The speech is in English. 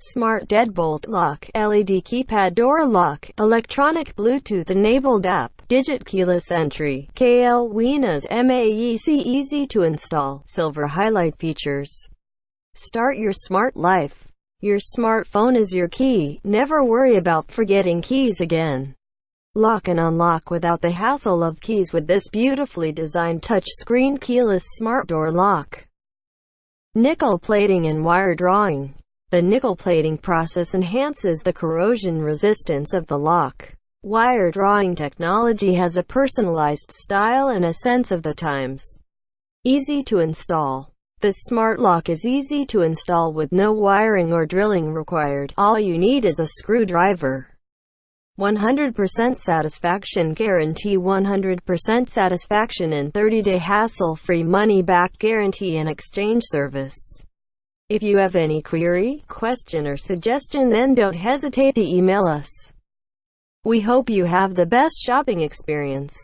Smart Deadbolt lock, LED keypad door lock, electronic Bluetooth-enabled app, digit keyless entry, Klwenas Maec easy to install, silver highlight features. Start your smart life. Your smartphone is your key, never worry about forgetting keys again. Lock and unlock without the hassle of keys with this beautifully designed touchscreen keyless smart door lock. Nickel plating and wire drawing. The nickel plating process enhances the corrosion resistance of the lock. Wire drawing technology has a personalized style and a sense of the times. Easy to install. This smart lock is easy to install with no wiring or drilling required. All you need is a screwdriver. 100% satisfaction guarantee. 100% satisfaction and 30-day hassle-free money-back guarantee and exchange service. If you have any query, question or suggestion, then don't hesitate to email us. We hope you have the best shopping experience.